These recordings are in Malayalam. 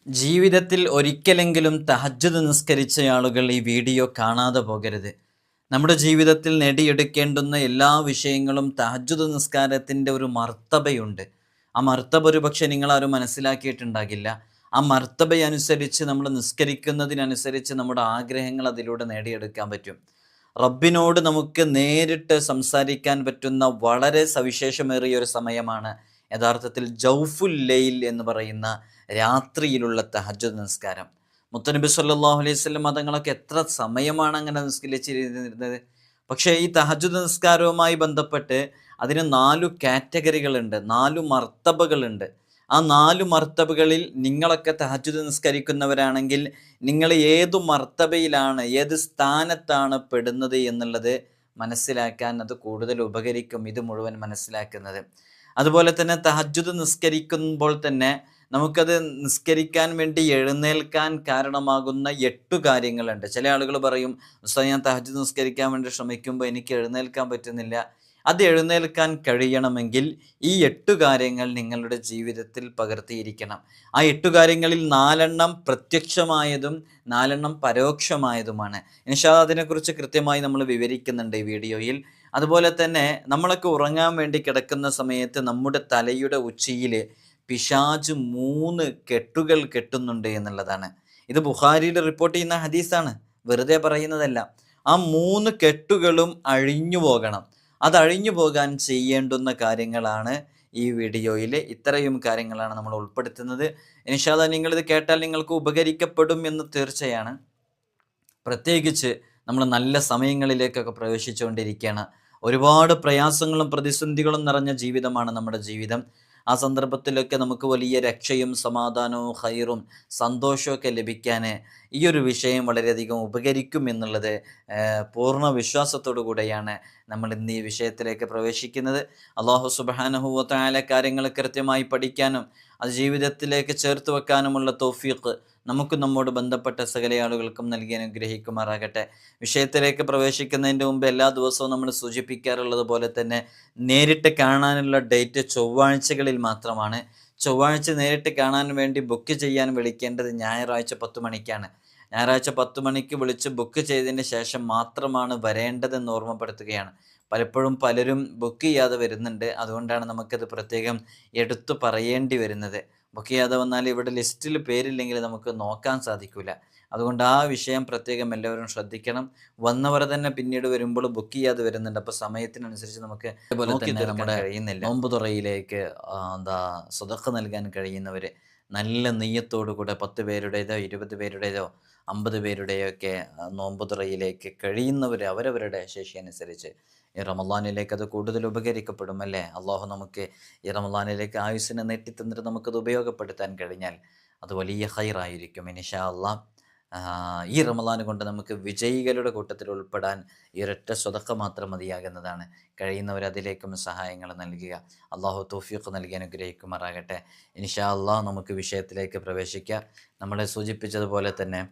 ജീവിതത്തിൽ ഒരിക്കലെങ്കിലും തഹജ്ജുദ് നിസ്കരിച്ച ആളുകൾ ഈ വീഡിയോ കാണാതെ പോകരുത്. നമ്മുടെ ജീവിതത്തിൽ നേടിയെടുക്കേണ്ടുന്ന എല്ലാ വിഷയങ്ങളും തഹജ്ജുദ് നിസ്കാരത്തിൻ്റെ ഒരു മർത്തബയുണ്ട്. ആ മർത്തബ ഒരു പക്ഷേ നിങ്ങളാരും മനസ്സിലാക്കിയിട്ടുണ്ടാകില്ല. ആ മർത്തബയനുസരിച്ച് നമ്മൾ നിസ്കരിക്കുന്നതിനനുസരിച്ച് നമ്മുടെ ആഗ്രഹങ്ങൾ അതിലൂടെ നേടിയെടുക്കാൻ പറ്റും. റബ്ബിനോട് നമുക്ക് നേരിട്ട് സംസാരിക്കാൻ പറ്റുന്ന വളരെ സവിശേഷമേറിയ ഒരു സമയമാണ് യഥാർത്ഥത്തിൽ ജൗഫുൽ ലൈൽ എന്ന് പറയുന്ന രാത്രിയിലുള്ള തഹജ്ജുദ് നിസ്കാരം. മുത്തനബി സല്ലല്ലാഹു അലൈഹി വസല്ലം തങ്ങളൊക്കെ എത്ര സമയമാണ് അങ്ങനെ നിസ്കരിച്ചിരുന്നത്. പക്ഷേ ഈ തഹജ്ജുദ് നിസ്കാരവുമായി ബന്ധപ്പെട്ട് അതിന് 4 കാറ്റഗറികളുണ്ട്, 4 മർത്തബകളുണ്ട്. ആ 4 മർത്തബകളിൽ നിങ്ങളൊക്കെ തഹജ്ജുദ് നിസ്കരിക്കുന്നവരാണെങ്കിൽ നിങ്ങൾ ഏതു മർത്തബയിലാണ്, ഏത് സ്ഥാനത്താണ് പെടുന്നത് എന്നുള്ളത് മനസ്സിലാക്കാൻ അത് കൂടുതൽ ഉപകരിക്കും, ഇത് മുഴുവൻ മനസ്സിലാക്കുന്നത്. അതുപോലെ തന്നെ തഹജ്ജുദ് നിസ്കരിക്കുമ്പോൾ തന്നെ നമുക്കത് നിസ്കരിക്കാൻ വേണ്ടി എഴുന്നേൽക്കാൻ കാരണമാകുന്ന 8 കാര്യങ്ങളുണ്ട്. ചില ആളുകൾ പറയും, ഉസ്താദ് ഞാൻ തഹജ്ജുദ് നിസ്കരിക്കാൻ വേണ്ടി ശ്രമിക്കുമ്പോൾ എനിക്ക് എഴുന്നേൽക്കാൻ പറ്റുന്നില്ല. അത് എഴുന്നേൽക്കാൻ കഴിയണമെങ്കിൽ ഈ 8 കാര്യങ്ങൾ നിങ്ങളുടെ ജീവിതത്തിൽ പകർത്തിയിരിക്കണം. ആ 8 കാര്യങ്ങളിൽ 4 പ്രത്യക്ഷമായതും 4 പരോക്ഷമായതുമാണ്. ഇൻഷാ അല്ലാഹ് അതിനെക്കുറിച്ച് കൃത്യമായി നമ്മൾ വിവരിക്കുന്നുണ്ട് ഈ വീഡിയോയിൽ. അതുപോലെ തന്നെ നമ്മളൊക്കെ ഉറങ്ങാൻ വേണ്ടി കിടക്കുന്ന സമയത്ത് നമ്മുടെ തലയുടെ ഉച്ചിയിൽ പിശാച് 3 കെട്ടുകൾ കെട്ടുന്നുണ്ട് എന്നുള്ളതാണ്. ഇത് ബുഖാരിയിൽ റിപ്പോർട്ട് ചെയ്യുന്ന ഹദീസാണ്, വെറുതെ പറയുന്നതല്ല. ആ 3 കെട്ടുകളും അഴിഞ്ഞു പോകണം. അത് അഴിഞ്ഞു പോകാൻ ചെയ്യേണ്ടുന്ന കാര്യങ്ങളാണ് ഈ വീഡിയോയിൽ. ഇത്രയും കാര്യങ്ങളാണ് നമ്മൾ ഉൾപ്പെടുത്തുന്നത്. ഇൻഷാ അല്ലാഹ് നിങ്ങളിത് കേട്ടാൽ നിങ്ങൾക്ക് ഉപകരിക്കപ്പെടും എന്ന് തീർച്ചയാണ്. പ്രത്യേകിച്ച് നമ്മൾ നല്ല സമയങ്ങളിലേക്കൊക്കെ പ്രവേശിച്ചുകൊണ്ടിരിക്കുകയാണ്. ഒരുപാട് പ്രയാസങ്ങളും പ്രതിസന്ധികളും നിറഞ്ഞ ജീവിതമാണ് നമ്മുടെ ജീവിതം. ആ സന്ദർഭത്തിലൊക്കെ നമുക്ക് വലിയ രക്ഷയും സമാധാനവും ഖൈറും സന്തോഷമൊക്കെ ലഭിക്കാൻ ഈ ഒരു വിഷയം വളരെയധികം ഉപകരിക്കും എന്നുള്ളത് പൂർണ്ണ വിശ്വാസത്തോടു കൂടെയാണ് നമ്മൾ ഇന്ന് ഈ വിഷയത്തിലേക്ക് പ്രവേശിക്കുന്നത്. അല്ലാഹു സുബ്ഹാനഹു വ തആല കാര്യങ്ങൾ കൃത്യമായി പഠിക്കാനും അത് ജീവിതത്തിലേക്ക് ചേർത്ത് വെക്കാനുമുള്ള തൗഫീഖ് നമുക്ക് നമ്മോട് ബന്ധപ്പെട്ട സകല ആളുകൾക്കും നൽകി അനുഗ്രഹിക്കുമാറാകട്ടെ. വിഷയത്തിലേക്ക് പ്രവേശിക്കുന്നതിൻ്റെ മുമ്പ് എല്ലാ ദിവസവും നമ്മൾ സൂചിപ്പിക്കാറുള്ളത് പോലെ തന്നെ നേരിട്ട് കാണാനുള്ള ഡേറ്റ് ചൊവ്വാഴ്ചകളിൽ മാത്രമാണ്. ചൊവ്വാഴ്ച നേരിട്ട് കാണാൻ വേണ്ടി ബുക്ക് ചെയ്യാൻ വിളിക്കേണ്ടത് ഞായറാഴ്ച 10 മണിക്കാണ്. ഞായറാഴ്ച 10 മണിക്ക് വിളിച്ച് ബുക്ക് ചെയ്തതിന് ശേഷം മാത്രമാണ് വരേണ്ടതെന്ന് ഓർമ്മപ്പെടുത്തുകയാണ്. പലപ്പോഴും പലരും ബുക്ക് ചെയ്യാതെ വരുന്നുണ്ട്. അതുകൊണ്ടാണ് നമുക്കത് പ്രത്യേകം എടുത്തു പറയേണ്ടി വരുന്നത്. ബുക്ക് ചെയ്യാതെ വന്നാൽ ഇവിടെ ലിസ്റ്റിൽ പേരില്ലെങ്കിൽ നമുക്ക് നോക്കാൻ സാധിക്കില്ല. അതുകൊണ്ട് ആ വിഷയം പ്രത്യേകം എല്ലാവരും ശ്രദ്ധിക്കണം. വന്നവർ തന്നെ പിന്നീട് വരുമ്പോൾ ബുക്ക് ചെയ്യാതെ വരുന്നുണ്ട്. അപ്പോൾ സമയത്തിനനുസരിച്ച് നമുക്ക് നോക്കി തീർക്കാൻ കഴിയുന്നില്ല. നോമ്പ് തുറയിലേക്ക് സ്വതക്ക നൽകാൻ കഴിയുന്നവർ നല്ല നെയ്യത്തോടു കൂടെ 10 പേരുടേതോ 20 പേരുടേതോ 50 പേരുടെയോ ഒക്കെ നോമ്പ് തുറയിലേക്ക് കഴിയുന്നവർ അവരവരുടെ ശേഷി അനുസരിച്ച് ഈ റമളാനിലേക്ക് അത് കൂടുതൽ ഉപകരിക്കപ്പെടും അല്ലേ. അള്ളാഹു നമുക്ക് ഈ റമളാനിലേക്ക് ആയുസ്സിനെ നെറ്റിത്തന്നിട്ട് നമുക്കത് ഉപയോഗപ്പെടുത്താൻ കഴിഞ്ഞാൽ അത് വലിയ ഖൈറായിരിക്കും ഇൻഷാ അല്ലാഹ്. ഈ റമളാൻ കൊണ്ട് നമുക്ക് വിജയികളുടെ കൂട്ടത്തിൽ ഉൾപ്പെടാൻ ഈ ഒരൊറ്റ സ്വതക്ക മാത്രം മതിയാകുന്നതാണ്. കഴിയുന്നവർ അതിലേക്കും സഹായങ്ങൾ നൽകുക. അള്ളാഹു തൗഫീഖ് നൽകി അനുഗ്രഹിക്കുമാറാകട്ടെ. ഇൻഷാ അല്ലാഹ് നമുക്ക് വിഷയത്തിലേക്ക് പ്രവേശിക്കാം. നമ്മളെ സൂചിപ്പിച്ചതുപോലെ തന്നെ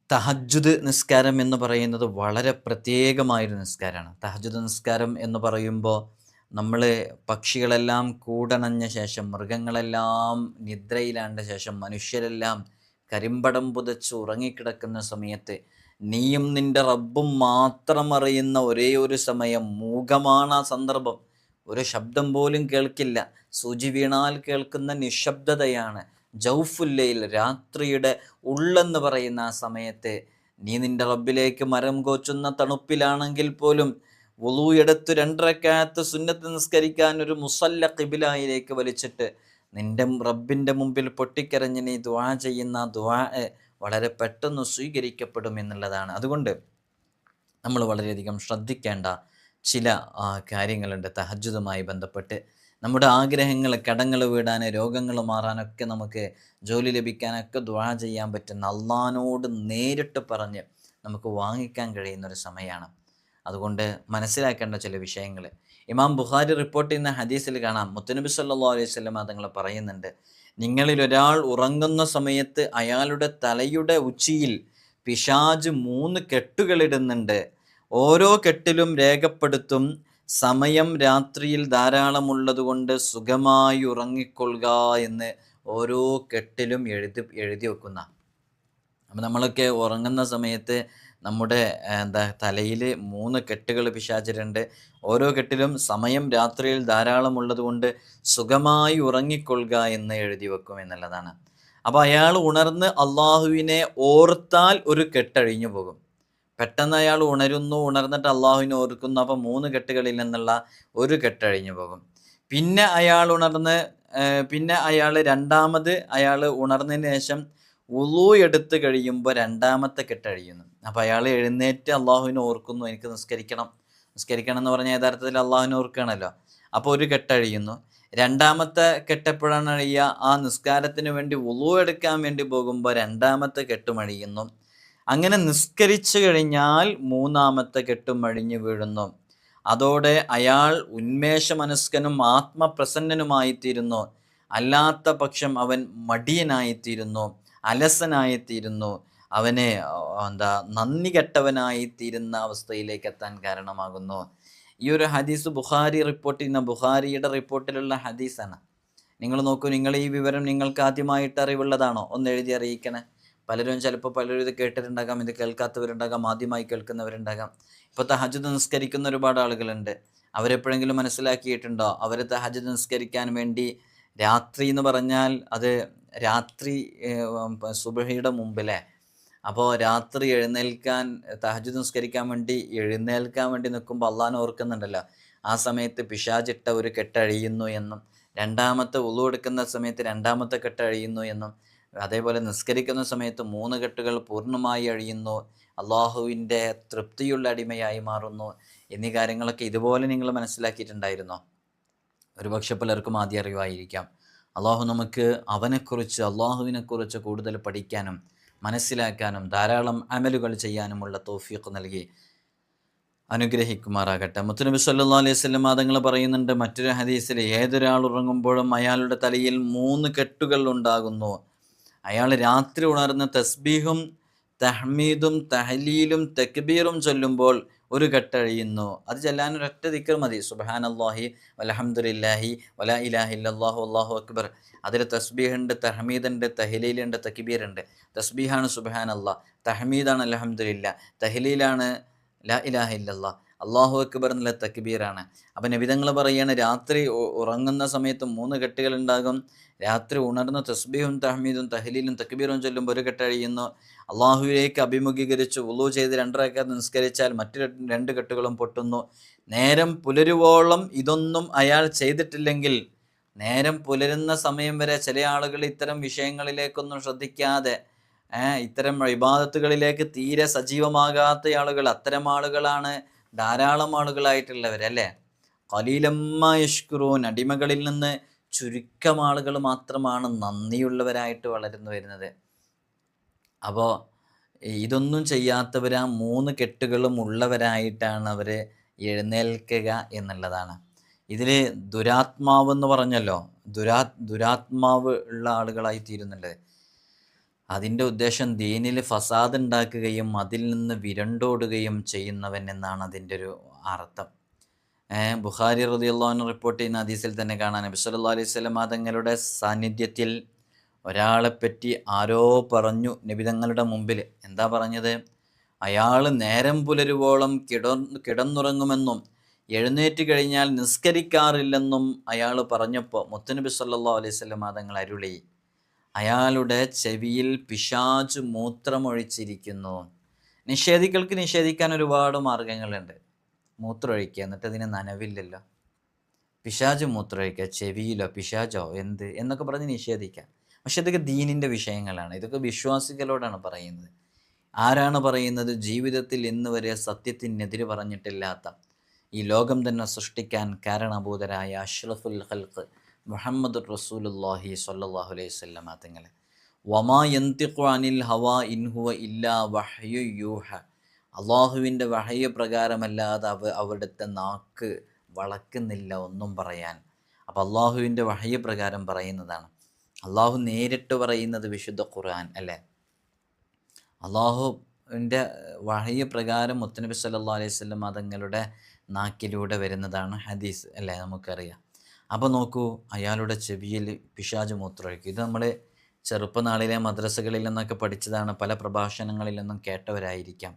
തഹജ്ജുദ് നിസ്കാരം എന്ന് പറയുന്നത് വളരെ പ്രത്യേകമായൊരു നിസ്കാരമാണ്. തഹജ്ജുദ് നിസ്കാരം എന്ന് പറയുമ്പോൾ നമ്മൾ പക്ഷികളെല്ലാം കൂടണഞ്ഞ ശേഷം, മൃഗങ്ങളെല്ലാം നിദ്രയിലാണ്ട ശേഷം, മനുഷ്യരെല്ലാം കരിമ്പടം പുതച്ച് ഉറങ്ങിക്കിടക്കുന്ന സമയത്ത് നീയും നിൻ്റെ റബ്ബും മാത്രം അറിയുന്ന ഒരേ ഒരു സമയം, മൂകമാണ് ആ സന്ദർഭം. ഒരു ശബ്ദം പോലും കേൾക്കില്ല. സൂചി വീണാൽ കേൾക്കുന്ന നിശബ്ദതയാണ്. ജൗഫുല്ലയിൽ രാത്രിയുടെ ഉള്ളെന്ന് പറയുന്ന ആ സമയത്ത് നീ നിൻ്റെ റബ്ബിലേക്ക് മരം കോച്ചുന്ന തണുപ്പിലാണെങ്കിൽ പോലും വുളൂ എടുത്ത് 2 റക്അത്ത് സുന്നത്ത് നിസ്കരിക്കാൻ ഒരു മുസല്ല ഖിബിലയിലേക്ക് വലിച്ചിട്ട് നിൻ്റെ റബ്ബിൻ്റെ മുമ്പിൽ പൊട്ടിക്കരഞ്ഞ് നീ ദുആ ചെയ്യുന്ന ദുആ വളരെ പെട്ടെന്ന് സ്വീകരിക്കപ്പെടും എന്നുള്ളതാണ്. അതുകൊണ്ട് നമ്മൾ വളരെയധികം ശ്രദ്ധിക്കേണ്ട ചില കാര്യങ്ങളുണ്ട് തഹജ്ജുദുമായി ബന്ധപ്പെട്ട്. നമ്മുടെ ആഗ്രഹങ്ങൾ, കടങ്ങൾ വീടാൻ, രോഗങ്ങൾ മാറാനൊക്കെ, നമുക്ക് ജോലി ലഭിക്കാനൊക്കെ ദുആ ചെയ്യാൻ പറ്റുന്ന, അള്ളാഹിനോട് നേരിട്ട് പറഞ്ഞ് നമുക്ക് വാങ്ങിക്കാൻ കഴിയുന്നൊരു സമയമാണ്. അതുകൊണ്ട് മനസ്സിലാക്കേണ്ട ചില വിഷയങ്ങൾ ഇമാം ബുഖാരി റിപ്പോർട്ട് ചെയ്യുന്ന ഹദീസിൽ കാണാം. മുത്തുനബി സല്ലല്ലാഹു അലൈഹി വസല്ലം തങ്ങൾ പറയുന്നുണ്ട്, നിങ്ങളിൽ ഒരാൾ ഉറങ്ങുന്ന സമയത്ത് അയാളുടെ തലയുടെ ഉച്ചിയിൽ പിശാച് 3 കെട്ടുകളിടുന്നുണ്ട്. ഓരോ കെട്ടിലും രേഖപ്പെടുത്തും സമയം രാത്രിയിൽ ധാരാളമുള്ളതുകൊണ്ട് സുഖമായി ഉറങ്ങിക്കൊള്ളുക എന്ന് ഓരോ കെട്ടിലും എഴുതി വെക്കുന്ന. അപ്പം നമ്മളൊക്കെ ഉറങ്ങുന്ന സമയത്ത് നമ്മുടെ തലയിൽ 3 കെട്ടുകൾ പിശാചിലുണ്ട്. ഓരോ കെട്ടിലും സമയം രാത്രിയിൽ ധാരാളമുള്ളത് കൊണ്ട് സുഖമായി ഉറങ്ങിക്കൊള്ളുക എന്ന് എഴുതി വെക്കും എന്നുള്ളതാണ്. അപ്പോൾ അയാൾ ഉണർന്ന് അള്ളാഹുവിനെ ഓർത്താൽ ഒരു കെട്ടഴിഞ്ഞു പോകും. പെട്ടെന്ന് അയാൾ ഉണർന്നിട്ട് അള്ളാഹുവിനെ ഓർക്കുന്നു. അപ്പോൾ 3 കെട്ടുകളിൽ നിന്നുള്ള ഒരു കെട്ടഴിഞ്ഞു പോകും. പിന്നെ അയാൾ രണ്ടാമത് അയാൾ ഉണർന്നതിന് ശേഷം വുളൂ എടുത്ത് കഴിയുമ്പോൾ രണ്ടാമത്തെ കെട്ടഴിയുന്നു. അപ്പോൾ അയാൾ എഴുന്നേറ്റ് അള്ളാഹുവിനെ ഓർക്കുന്നു, എനിക്ക് നിസ്കരിക്കണം എന്ന് പറഞ്ഞാൽ യഥാർത്ഥത്തിൽ അള്ളാഹുവിനെ ഓർക്കുകയാണല്ലോ. അപ്പോൾ ഒരു കെട്ടഴിയുന്നു. രണ്ടാമത്തെ കെട്ടെപ്പോഴാണ് അഴിയുക? ആ നിസ്കാരത്തിന് വേണ്ടി വുളൂ എടുക്കാൻ വേണ്ടി പോകുമ്പോൾ രണ്ടാമത്തെ കെട്ടും അഴിയുന്നു. അങ്ങനെ നിസ്കരിച്ചു കഴിഞ്ഞാൽ മൂന്നാമത്തെ കെട്ടും അഴിഞ്ഞു വീഴുന്നു. അതോടെ അയാൾ ഉന്മേഷമനസ്കനും ആത്മപ്രസന്നനുമായിത്തീരുന്നു. അല്ലാത്ത പക്ഷം അവൻ മടിയനായിത്തീരുന്നു, അലസനായിത്തീരുന്നു, അവനെ നന്ദി കെട്ടവനായിത്തീരുന്ന അവസ്ഥയിലേക്ക് എത്താൻ കാരണമാകുന്നു. ഈ ഒരു ഹദീസ് ബുഖാരിയുടെ റിപ്പോർട്ടിലുള്ള ഹദീസാണ്. നിങ്ങൾ നോക്കൂ, നിങ്ങൾ ഈ വിവരം നിങ്ങൾക്ക് ആദ്യമായിട്ട് അറിവുള്ളതാണോ? ഒന്ന് എഴുതി അറിയിക്കണേ. പലരും ഇത് കേട്ടിട്ടുണ്ടാകാം, ഇത് കേൾക്കാത്തവരുണ്ടാകാം, ആദ്യമായി കേൾക്കുന്നവരുണ്ടാകാം. ഇപ്പോൾ തഹജ്ജുദ് നിസ്കരിക്കുന്ന ഒരുപാട് ആളുകളുണ്ട്. അവരെപ്പോഴെങ്കിലും മനസ്സിലാക്കിയിട്ടുണ്ടോ? അവർ തഹജ്ജുദ് നിസ്കരിക്കാൻ വേണ്ടി രാത്രി എന്ന് പറഞ്ഞാൽ അത് രാത്രി സുബഹിയുടെ മുമ്പിലെ, അപ്പോൾ രാത്രി തഹജ്ജുദ് നിസ്കരിക്കാൻ വേണ്ടി എഴുന്നേൽക്കാൻ വേണ്ടി നിൽക്കുമ്പോൾ അള്ളാഹനെ ഓർക്കുന്നുണ്ടല്ലോ. ആ സമയത്ത് പിശാചിട്ട ഒരു കെട്ടഴിയുന്നു എന്നും, രണ്ടാമത്തെ വുളൂ എടുക്കുന്ന സമയത്ത് രണ്ടാമത്തെ കെട്ടഴിയുന്നു എന്നും, അതേപോലെ നിസ്കരിക്കുന്ന സമയത്ത് 3 കെട്ടുകൾ പൂർണ്ണമായി അഴിയുന്നു, അള്ളാഹുവിൻ്റെ തൃപ്തിയുള്ള അടിമയായി മാറുന്നു എന്നീ കാര്യങ്ങളൊക്കെ ഇതുപോലെ നിങ്ങൾ മനസ്സിലാക്കിയിട്ടുണ്ടായിരുന്നോ? ഒരുപക്ഷെ പലർക്കും ആദ്യം അറിവായിരിക്കാം. അള്ളാഹു നമുക്ക് അള്ളാഹുവിനെക്കുറിച്ച് കൂടുതൽ പഠിക്കാനും മനസ്സിലാക്കാനും ധാരാളം അമലുകൾ ചെയ്യാനുമുള്ള തൗഫീഖ് നൽകി അനുഗ്രഹിക്കുമാറാകട്ടെ. മുത്തുനബി സല്ലല്ലാഹു അലൈഹി വസല്ലം തങ്ങൾ പറയുന്നുണ്ട് മറ്റൊരു ഹദീസിൽ, ഏതൊരാൾ ഉറങ്ങുമ്പോഴും അയാളുടെ തലയിൽ 3 കെട്ടുകൾ ഉണ്ടാകുന്നു. അയാൾ രാത്രി ഉണർന്ന് തസ്ബീഹും തഹ്മീദും തഹ്ലീലും തക്ബീറും ചൊല്ലുമ്പോൾ ഒരു കെട്ടഴിയുന്നു. അത് ചൊല്ലാൻ ഒരൊറ്റ ദിക്ർ മതി. സുബ്ഹാനല്ലാഹി വൽഹംദുലില്ലാഹി വലാ ഇലാഹ ഇല്ലല്ലാഹു അല്ലാഹു അക്ബർ. അതിൽ തസ്ബീഹുണ്ട്, തഹ്മീദുണ്ട്, തഹ്ലീലുണ്ട്, തക്ബീറുണ്ട്. തസ്ബീഹാണ് സുബ്ഹാനല്ലാഹ്, തഹ്മീദാണ് അൽഹംദുലില്ലാ, തഹ്ലീലാണ് ലാ ഇലാഹ ഇല്ലല്ലാഹ്, അല്ലാഹു അക്ബർ എന്നുള്ള തക്ബീറാണ്. അപ്പം നബി തങ്ങൾ പറയാണ്, രാത്രി ഉറങ്ങുന്ന സമയത്ത് 3 കെട്ടുകൾ ഉണ്ടാകും. രാത്രി ഉണർന്ന് തസ്ബീഹും തഹ്മീദും തഹ്ലീലും തക്ബീറും ചൊല്ലുമ്പോൾ ഒരു കെട്ടഴിയുന്നു. അള്ളാഹുവിലേക്ക് അഭിമുഖീകരിച്ച് വുളൂ ചെയ്ത് 2 റക്അത്ത് നിസ്കരിച്ചാൽ മറ്റു 2 കെട്ടുകളും പൊട്ടുന്നു. നേരം പുലരുവോളം ഇതൊന്നും അയാൾ ചെയ്തിട്ടില്ലെങ്കിൽ, നേരം പുലരുന്ന സമയം വരെ ചില ആളുകൾ ഇത്തരം വിഷയങ്ങളിലേക്കൊന്നും ശ്രദ്ധിക്കാതെ ഇത്തരം ഇബാദത്തുകളിലേക്ക് തീരെ സജീവമാകാത്ത ആളുകൾ, അത്തരം ആളുകളാണ് ധാരാളം ആളുകളായിട്ടുള്ളവർ, അല്ലേ? ഖലീലമ്മാ യശ്കുറൂൻ, അടിമകളിൽ നിന്ന് ചുരുക്കം ആളുകൾ മാത്രമാണ് നന്ദിയുള്ളവരായിട്ട് വളർന്നു വരുന്നത്. അപ്പോൾ ഇതൊന്നും ചെയ്യാത്തവർ ആ 3 കെട്ടുകളും ഉള്ളവരായിട്ടാണ് അവർ എഴുന്നേൽക്കുക എന്നുള്ളതാണ്. ഇതിൽ ദുരാത്മാവ് എന്ന് പറഞ്ഞല്ലോ, ദുരാത്മാവ് ഉള്ള ആളുകളായി തീരുന്നുണ്ട്. അതിൻ്റെ ഉദ്ദേശം ദീനിൽ ഫസാദ് ഉണ്ടാക്കുകയും അതിൽ നിന്ന് വിരണ്ടോടുകയും ചെയ്യുന്നവൻ എന്നാണ് അതിൻ്റെ ഒരു അർത്ഥം. ബുഖാരി റളിയല്ലാഹു അൻഹു റിപ്പോർട്ട് ചെയ്യുന്ന ഹദീസിൽ തന്നെ കാണാൻ, നബി സല്ലല്ലാഹു അലൈഹി വസല്ലം തങ്ങളുടെ സാന്നിധ്യത്തിൽ ഒരാളെപ്പറ്റി ആരോ പറഞ്ഞു നബി തങ്ങളുടെ മുമ്പിൽ. എന്താ പറഞ്ഞത്? അയാൾ നേരം പുലരുവോളം കിടന്നുറങ്ങുമെന്നും എഴുന്നേറ്റ് കഴിഞ്ഞാൽ നിസ്കരിക്കാറില്ലെന്നും അയാൾ പറഞ്ഞപ്പോൾ മുത്തുനബി സല്ലല്ലാഹു അലൈഹി വസല്ലം തങ്ങൾ അരുളി, അയാളുടെ ചെവിയിൽ പിശാച് മൂത്രമൊഴിച്ചിരിക്കുന്നു. നിഷേധികൾക്ക് നിഷേധിക്കാൻ ഒരുപാട് മാർഗങ്ങളുണ്ട്. മൂത്രമൊഴിക്കുക, എന്നിട്ട് അതിന് നനവില്ലല്ലോ. പിശാച് മൂത്രമൊഴിക്കുക, ചെവിയിലോ പിശാചോ എന്നൊക്കെ പറഞ്ഞ് നിഷേധിക്കാം. പക്ഷെ ഇതൊക്കെ ദീനിൻ്റെ വിഷയങ്ങളാണ്. ഇതൊക്കെ വിശ്വാസികളോടാണ് പറയുന്നത്. ആരാണ് പറയുന്നത്? ജീവിതത്തിൽ ഇന്ന് വരെ സത്യത്തിനെതിരെ പറഞ്ഞിട്ടില്ലാത്ത, ഈ ലോകം തന്നെ സൃഷ്ടിക്കാൻ കാരണഭൂതരായ അഷ്റഫുൽ ഖൽഖ് മുഹമ്മദ് റസൂലുള്ളാഹി സ്വല്ലല്ലാഹു അലൈഹി വസല്ലം തങ്ങൾ, വമാ യന്തിഖു അനിൽ ഹവാ ഇൻ ഹുവ ഇല്ലാ വഹ്യു യൂഹ, അള്ളാഹുവിൻ്റെ വഹയ്യ പ്രകാരമല്ലാതെ അവിടുത്തെ നാക്ക് വളക്കുന്നില്ല ഒന്നും പറയാൻ. അപ്പോൾ അള്ളാഹുവിൻ്റെ വഹയ്യ പ്രകാരം പറയുന്നതാണ്. അള്ളാഹു നേരിട്ട് പറയുന്നത് വിശുദ്ധ ഖുർആൻ അല്ലേ? അള്ളാഹുവിൻ്റെ വഹയ്യ പ്രകാരം മുത്തുനബി സല്ലല്ലാഹു അലൈഹി വസല്ലം തങ്ങളുടെ നാക്കിലൂടെ വരുന്നതാണ് ഹദീസ് അല്ലേ, നമുക്കറിയാം. അപ്പോൾ നോക്കൂ, അയാളുടെ ചെവിയിൽ പിശാച് മൂത്രമൊഴിക്കും. ഇത് നമ്മൾ ചെറുപ്പനാളിലെ മദ്രസകളിൽ നിന്നൊക്കെ പഠിച്ചതാണ്, പല പ്രഭാഷണങ്ങളിൽ നിന്നും കേട്ടവരായിരിക്കാം.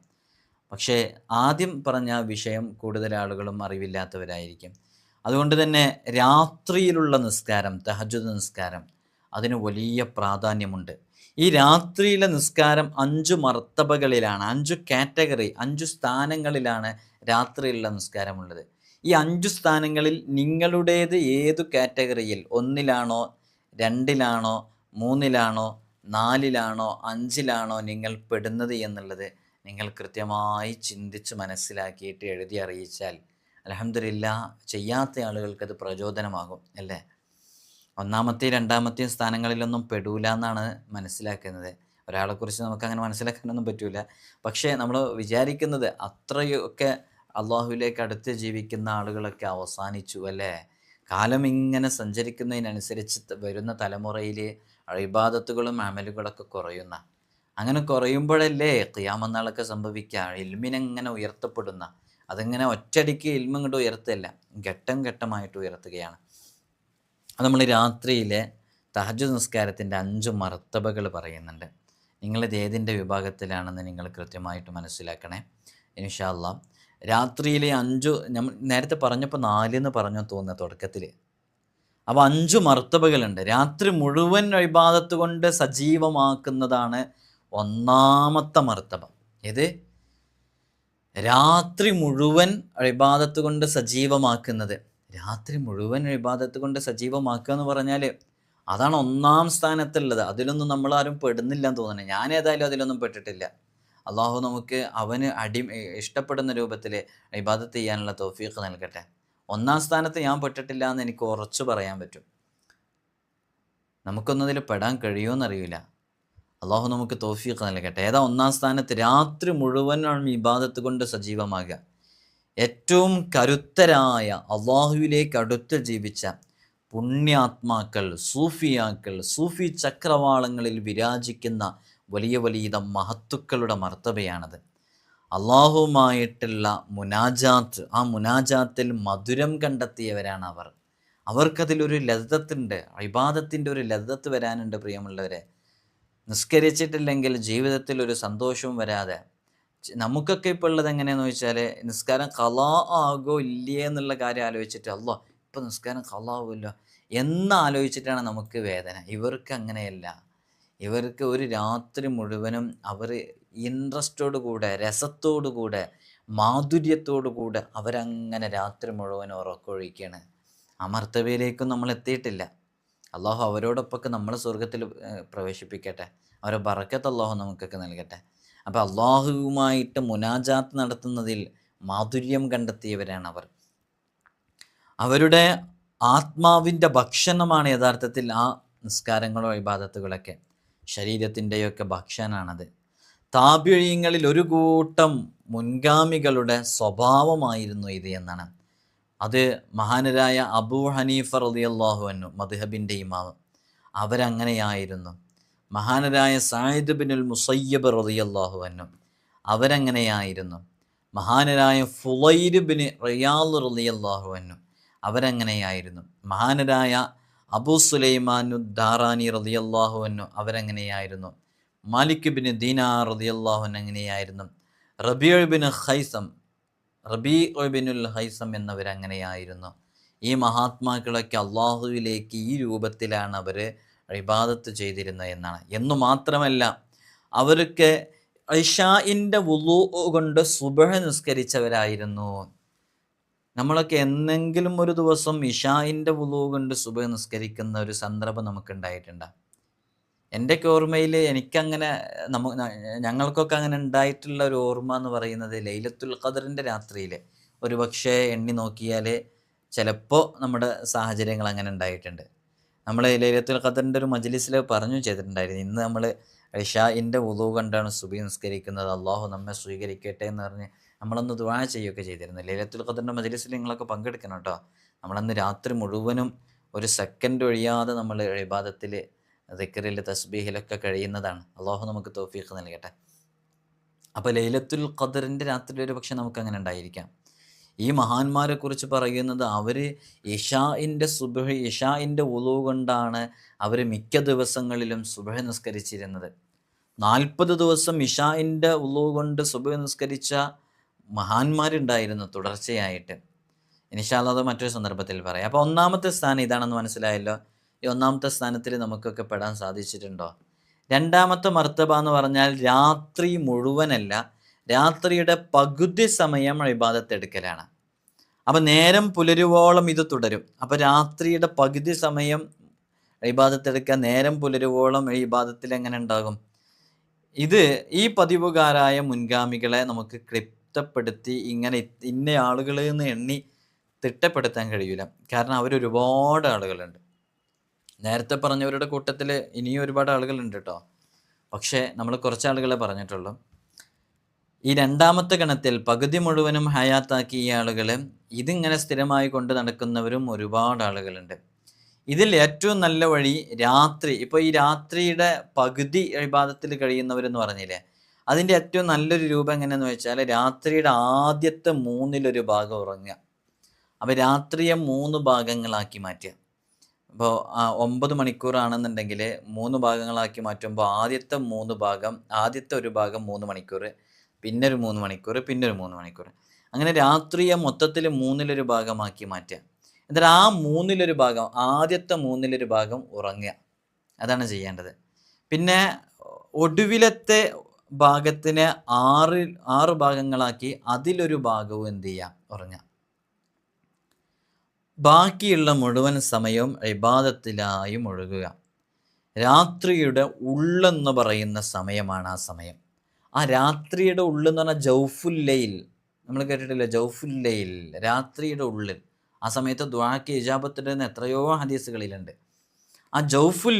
പക്ഷേ ആദ്യം പറഞ്ഞ വിഷയം കൂടുതൽ ആളുകളും അറിവില്ലാത്തവരായിരിക്കും. അതുകൊണ്ട് തന്നെ രാത്രിയിലുള്ള നിസ്കാരം, തഹജ്ജുദ് നിസ്കാരം, അതിന് വലിയ പ്രാധാന്യമുണ്ട്. ഈ രാത്രിയിലെ നിസ്കാരം 5 മർത്തബകളിലാണ്, 5 കാറ്റഗറി, 5 സ്ഥാനങ്ങളിലാണ് രാത്രിയിലുള്ള നിസ്കാരമുള്ളത്. ഈ 5 സ്ഥാനങ്ങളിൽ നിങ്ങളുടേത് ഏതു കാറ്റഗറിയിൽ, 1-ലാണോ 2-ലാണോ 3-ലാണോ 4-ലാണോ 5-ലാണോ നിങ്ങൾ പെടുന്നത് എന്നുള്ളത് നിങ്ങൾ കൃത്യമായി ചിന്തിച്ച് മനസ്സിലാക്കിയിട്ട് എഴുതി അറിയിച്ചാൽ അൽഹംദുലില്ലാഹ് ചെയ്യാത്ത ആളുകൾക്കത് പ്രചോദനമാകും അല്ലേ. 1-മത്തെയും 2-മത്തെയും സ്ഥാനങ്ങളിലൊന്നും പെടൂല എന്നാണ് മനസ്സിലാക്കുന്നത്. ഒരാളെക്കുറിച്ച് നമുക്കങ്ങനെ മനസ്സിലാക്കാനൊന്നും പറ്റൂല. പക്ഷേ നമ്മൾ വിചാരിക്കുന്നത് അത്രയൊക്കെ അള്ളാഹുവിലേക്ക് അടുത്ത് ജീവിക്കുന്ന ആളുകളൊക്കെ അവസാനിച്ചു അല്ലേ. കാലം ഇങ്ങനെ സഞ്ചരിക്കുന്നതിനനുസരിച്ച് വരുന്ന തലമുറയിൽ ഇബാദത്തുകളും അമലുകളൊക്കെ കുറയുന്ന, അങ്ങനെ കുറയുമ്പോഴല്ലേ ഖിയാമത്ത് നാളൊക്കെ സംഭവിക്കുക. ഇൽമിനെങ്ങനെ ഉയർത്തപ്പെടുന്ന, അതിങ്ങനെ ഒറ്റയടിക്ക് ഇൽമ ഇങ്ങോട്ട് ഉയർത്തല്ല, ഘട്ടം ഘട്ടമായിട്ട് ഉയർത്തുകയാണ്. അത് നമ്മൾ രാത്രിയിലെ തഹജ്ജുദ് നിസ്കാരത്തിൻ്റെ 5 മർത്തബകൾ പറയുന്നുണ്ട്. നിങ്ങളിത് ഏതിൻ്റെ വിഭാഗത്തിലാണെന്ന് നിങ്ങൾ കൃത്യമായിട്ട് മനസ്സിലാക്കണേ ഇൻഷാ അല്ലാഹ്. രാത്രിയിലെ 5, നമ്മൾ നേരത്തെ പറഞ്ഞപ്പോൾ 4 എന്ന് പറഞ്ഞു തോന്നുന്നു തുടക്കത്തിൽ. അപ്പോൾ 5 മർത്തബകളുണ്ട്. രാത്രി മുഴുവൻ ഇബാദത്ത് കൊണ്ട് സജീവമാക്കുന്നതാണ് 1-മത്തെ മർത്തബ. ഇത് രാത്രി മുഴുവൻ ഇബാദത്ത് കൊണ്ട് സജീവമാക്കുന്നത്. രാത്രി മുഴുവൻ ഇബാദത്ത് കൊണ്ട് സജീവമാക്കുക എന്ന് പറഞ്ഞാൽ അതാണ് 1-ാം സ്ഥാനത്തുള്ളത്. അതിലൊന്നും നമ്മളാരും പെടുന്നില്ല എന്ന് തോന്നുന്നത്. ഞാൻ ഏതായാലും അതിലൊന്നും പെട്ടിട്ടില്ല. അള്ളാഹു നമുക്ക് അവന് ഇഷ്ടപ്പെടുന്ന രൂപത്തിൽ ഇബാദത്ത് ചെയ്യാനുള്ള തൗഫീഖ് നൽകട്ടെ. 1-ാം സ്ഥാനത്ത് ഞാൻ പെട്ടിട്ടില്ല എന്ന് എനിക്ക് ഉറച്ചു പറയാൻ പറ്റും. നമുക്കൊന്നതിൽ പെടാൻ കഴിയുമെന്നറിയില്ല. അള്ളാഹു നമുക്ക് തൗഫീഖ് നൽകട്ടെ. ഏതാ 1-ാം സ്ഥാനത്ത്? രാത്രി മുഴുവൻ ഇബാദത്ത് കൊണ്ട് സജീവമാകുക. ഏറ്റവും കരുത്തരായ അള്ളാഹുവിലേക്ക് അടുത്ത് ജീവിച്ച പുണ്യാത്മാക്കൾ, സൂഫിയാക്കൾ, സൂഫി ചക്രവാളങ്ങളിൽ വിരാജിക്കുന്ന വലിയ വലിയ മഹത്തുക്കളുടെ മർത്തബയാണത്. അള്ളാഹുവുമായിട്ടുള്ള മുനാജാത്ത്, ആ മുനാജാത്തിൽ മധുരം കണ്ടെത്തിയവരാണ് അവർ. അവർക്കതിലൊരു ലദ്ദത്തുണ്ട്, ഇബാദത്തിൻ്റെ ഒരു ലദ്ദത്ത് വരാനുണ്ട്. പ്രിയമുള്ളവരെ, നിസ്കരിച്ചിട്ടില്ലെങ്കിൽ ജീവിതത്തിൽ ഒരു സന്തോഷവും വരാതെ, നമുക്കൊക്കെ ഇപ്പോൾ ഉള്ളത് എങ്ങനെയാണെന്ന് വെച്ചാൽ, നിസ്കാരം ഖളാ ആകോ ഇല്ലേ എന്നുള്ള കാര്യം ആലോചിച്ചിട്ട് അല്ലാ ഇപ്പം നിസ്കാരം ഖളാ ആവുമല്ലോ എന്നാലോചിച്ചിട്ടാണ് നമുക്ക് വേദന. ഇവർക്ക് അങ്ങനെയല്ല. ഇവർക്ക് ഒരു രാത്രി മുഴുവനും അവർ ഇൻട്രസ്റ്റോടു കൂടെ, രസത്തോടു കൂടെ, മാധുര്യത്തോടു കൂടെ അവരങ്ങനെ രാത്രി മുഴുവൻ ഉറക്കമൊഴിക്കുകയാണ്. ആ മർത്തബയിലേക്കും നമ്മൾ എത്തിയിട്ടില്ല. അള്ളാഹു അവരോടൊപ്പമൊക്കെ നമ്മൾ സ്വർഗത്തിൽ പ്രവേശിപ്പിക്കട്ടെ. അവരെ ബറക്കത്ത് അള്ളാഹു നമുക്കൊക്കെ നൽകട്ടെ. അപ്പോൾ അള്ളാഹുവുമായിട്ട് മുനാജാത്ത് നടത്തുന്നതിൽ മാധുര്യം കണ്ടെത്തിയവരാണ് അവർ. അവരുടെ ആത്മാവിൻ്റെ ഭക്ഷണമാണ് യഥാർത്ഥത്തിൽ ആ നിസ്കാരങ്ങളോ ഇബാദത്തുകളൊക്കെ. ശരീരത്തിൻ്റെയൊക്കെ ഭക്ഷണമാണത്. താബിഈങ്ങളിൽ ഒരു കൂട്ടം മുൻഗാമികളുടെ സ്വഭാവമായിരുന്നു ഇത് എന്നാണ്. അത് മഹാനരായ അബൂ ഹനീഫ റളിയല്ലാഹു അൻഹു, മദ്ഹബിൻ്റെ ഇമാം, അവരങ്ങനെയായിരുന്നു. മഹാനരായ സഈദ് ബിനുൽ മുസയ്യബ് റളിയല്ലാഹു അൻഹു, അവരങ്ങനെയായിരുന്നു. മഹാനരായ ഫുളൈൽ ബിൻ റിയാദ് റളിയല്ലാഹു അൻഹു, അവരങ്ങനെയായിരുന്നു. മഹാനരായ അബൂ സുലൈമാനു ദാറാനി റളിയല്ലാഹു അൻഹു, അവരങ്ങനെയായിരുന്നു. മാലിക് ബിൻ ദീനാർ റളിയല്ലാഹു അൻഹു അങ്ങനെയായിരുന്നു. റബീഉ ബിനുൽ ഹൈസം എന്നവരങ്ങനെയായിരുന്നു. ഈ മഹാത്മാക്കളൊക്കെ അള്ളാഹുവിലേക്ക് ഈ രൂപത്തിലാണ് അവർ ഇബാദത്ത് ചെയ്തിരുന്നത് എന്നാണ്. എന്നു മാത്രമല്ല, അവർക്ക് ഇശാഇൻ്റെ വുളൂ കൊണ്ട് സുബ്ഹ് നിസ്കരിച്ചവരായിരുന്നു. നമ്മളൊക്കെ എന്നെങ്കിലും ഒരു ദിവസം ഇശാഇൻ്റെ വുളൂ കൊണ്ട് സുബ്ഹ് നിസ്കരിക്കുന്ന ഒരു സന്ദർഭം നമുക്കുണ്ടായിട്ടുണ്ടോ? എൻ്റെയൊക്കെ ഓർമ്മയിൽ എനിക്കങ്ങനെ ഞങ്ങൾക്കൊക്കെ അങ്ങനെ ഉണ്ടായിട്ടുള്ള ഒരു ഓർമ്മ എന്ന് പറയുന്നത് ലൈലത്തുൽ ഖദറിൻ്റെ രാത്രിയിൽ ഒരു പക്ഷേ എണ്ണി നോക്കിയാൽ ചിലപ്പോൾ നമ്മുടെ സാഹചര്യങ്ങൾ അങ്ങനെ ഉണ്ടായിട്ടുണ്ട്. നമ്മൾ ലൈലത്തുൽ ഖദറിൻ്റെ ഒരു മജ്ലിസിൽ പറഞ്ഞു ചെയ്തിട്ടുണ്ടായിരുന്നു, ഇന്ന് നമ്മൾ ഇശാഇൻ്റെ വുളൂ കണ്ടാണ് സുബ്ഹ് നിസ്കരിക്കുന്നത്, അള്ളാഹു നമ്മെ സ്വീകരിക്കട്ടെ എന്ന് പറഞ്ഞ് നമ്മളൊന്ന് ദുആ ചെയ്യുകയൊക്കെ ചെയ്തിരുന്നു. ലൈലത്തുൽ ഖദറിൻ്റെ മജ്ലിസിൽ നിങ്ങളൊക്കെ പങ്കെടുക്കണം കേട്ടോ. നമ്മളന്ന് രാത്രി മുഴുവനും ഒരു സെക്കൻഡ് ഒഴിയാതെ നമ്മൾ ഇബാദത്തിൽ, ദിക്റിൽ, തസ്ബീഹിലൊക്കെ കഴിയുന്നതാണ്. അള്ളാഹു നമുക്ക് തൗഫീഖ് നൽകട്ടെ. അപ്പോൾ ലൈലത്തുൽ ഖദറിൻ്റെ രാത്രി ഒരു പക്ഷേ നമുക്കങ്ങനെ ഉണ്ടായിരിക്കാം. ഈ മഹാന്മാരെ കുറിച്ച് പറയുന്നത് അവർ ഇഷാഇൻ്റെ ഉളൂ കൊണ്ടാണ് അവർ മിക്ക ദിവസങ്ങളിലും സുബഹി നിസ്കരിച്ചിരുന്നത്. 40 ദിവസം ഇഷാഇൻ്റെ ഉളൂ കൊണ്ട് സുബഹി നിസ്കരിച്ച മഹാന്മാരുണ്ടായിരുന്നു തുടർച്ചയായിട്ട്. ഇൻഷാ അല്ലാഹ് അത് മറ്റൊരു സന്ദർഭത്തിൽ പറയാം. അപ്പോൾ ഒന്നാമത്തെ സ്ഥാനം ഇതാണെന്ന് മനസ്സിലായല്ലോ. ഈ ഒന്നാമത്തെ സ്ഥാനത്തിൽ നമുക്കൊക്കെ പെടാൻ സാധിച്ചിട്ടുണ്ടോ? രണ്ടാമത്തെ മർത്തബ എന്ന് പറഞ്ഞാൽ രാത്രി മുഴുവനല്ല, രാത്രിയുടെ പകുതി സമയം ഇബാദത്ത് എടുക്കലാണ്. അപ്പം നേരം പുലരുവോളം ഇത് തുടരും. അപ്പോൾ രാത്രിയുടെ പകുതി സമയം ഇബാദത്ത് എടുക്കുക, നേരം പുലരുവോളം ഇബാദത്തിൽ എങ്ങനെ ഉണ്ടാകും? ഇത് ഈ പതിവുകാരായ മുൻഗാമികളെ നമുക്ക് ക്ലിപ്തപ്പെടുത്തി ഇങ്ങനെ ഇന്ന ആളുകൾ എന്ന് എണ്ണി തിട്ടപ്പെടുത്താൻ കഴിയില്ല. കാരണം അവരൊരുപാട് ആളുകളുണ്ട്. നേരത്തെ പറഞ്ഞവരുടെ കൂട്ടത്തിൽ ഇനിയും ഒരുപാട് ആളുകളുണ്ട് കേട്ടോ. പക്ഷേ നമ്മൾ കുറച്ച് ആളുകളെ പറഞ്ഞിട്ടുള്ളൂ. ഈ രണ്ടാമത്തെ ഗണത്തിൽ പകുതി മുഴുവനും ഹയാത്താക്കിയ ആളുകൾ, ഇതിങ്ങനെ സ്ഥിരമായി കൊണ്ട് നടക്കുന്നവരും ഒരുപാട് ആളുകളുണ്ട്. ഇതിൽ ഏറ്റവും നല്ല വഴി രാത്രി, ഇപ്പോൾ ഈ രാത്രിയുടെ പകുതി ഇബാദത്തിൽ കഴിയുന്നവരെന്ന് പറഞ്ഞില്ലേ, അതിൻ്റെ ഏറ്റവും നല്ലൊരു രൂപം എങ്ങനെയെന്ന് വെച്ചാൽ രാത്രിയുടെ ആദ്യത്തെ 1/3 ഭാഗം ഉറങ്ങുക. അപ്പോൾ രാത്രിയെ 3 ഭാഗങ്ങളാക്കി മാറ്റുക. ഇപ്പോൾ 9 മണിക്കൂറാണെന്നുണ്ടെങ്കിൽ 3 ഭാഗങ്ങളാക്കി മാറ്റുമ്പോൾ ആദ്യത്തെ 3 ഭാഗം, ആദ്യത്തെ ഒരു ഭാഗം 3 മണിക്കൂർ, പിന്നെ ഒരു 3 മണിക്കൂർ, പിന്നെ ഒരു 3 മണിക്കൂർ, അങ്ങനെ രാത്രിയെ മൊത്തത്തിൽ 1/3 ഭാഗമാക്കി മാറ്റുക. എന്നിട്ട് ആ 1/3 ഭാഗം, ആദ്യത്തെ 1/3 ഭാഗം ഉറങ്ങുക. അതാണ് ചെയ്യേണ്ടത്. പിന്നെ ഒടുവിലത്തെ ഭാഗത്തിനെ 6 ഭാഗങ്ങളാക്കി അതിലൊരു ഭാഗവും എന്ത് ചെയ്യുക, ഉറങ്ങുക. ബാക്കിയുള്ള മുഴുവൻ സമയവും ഇബാദത്തിലായി മുഴുകുക. രാത്രിയുടെ ഉള്ളെന്ന് പറയുന്ന സമയമാണ് ആ സമയം. ആ രാത്രിയുടെ ഉള്ളെന്ന് പറഞ്ഞാൽ ജൗഫുൽ ലൈൽ, നമ്മൾ കേട്ടിട്ടില്ല? ജൗഫുൽ ലൈൽ, രാത്രിയുടെ ഉള്ളിൽ. ആ സമയത്ത് ദുആക്ക് ഇജാബത്തിൻ്റെ എത്രയോ ഹദീസുകളിലുണ്ട്. ആ ജൗഫുൽ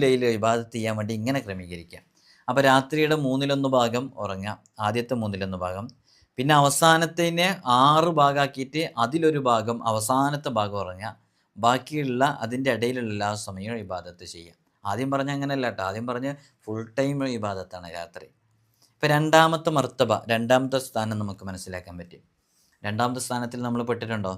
ലൈൽ ഇബാദത്ത് ചെയ്യാൻ വേണ്ടി ഇങ്ങനെ ക്രമീകരിക്കുക. അപ്പോൾ രാത്രിയുടെ 1/3 ഭാഗം ഉറങ്ങുക, ആദ്യത്തെ 1/3 ഭാഗം. പിന്നെ അവസാനത്തിനെ 6 ഭാഗമാക്കിയിട്ട് അതിലൊരു ഭാഗം, അവസാനത്തെ ഭാഗം ഉറങ്ങുക. ബാക്കിയുള്ള അതിൻ്റെ ഇടയിലുള്ള എല്ലാ സമയവും ഇബാദത്ത് ചെയ്യുക. ആദ്യം പറഞ്ഞ അങ്ങനെയല്ല കേട്ടോ. ആദ്യം പറഞ്ഞ് ഫുൾ ടൈം ഇബാദത്താണ് രാത്രി. ഇപ്പോൾ രണ്ടാമത്തെ മർത്തബ, രണ്ടാമത്തെ സ്ഥാനം നമുക്ക് മനസ്സിലാക്കാൻ പറ്റി. രണ്ടാമത്തെ സ്ഥാനത്തിൽ നമ്മൾ പെട്ടിട്ടുണ്ടോ?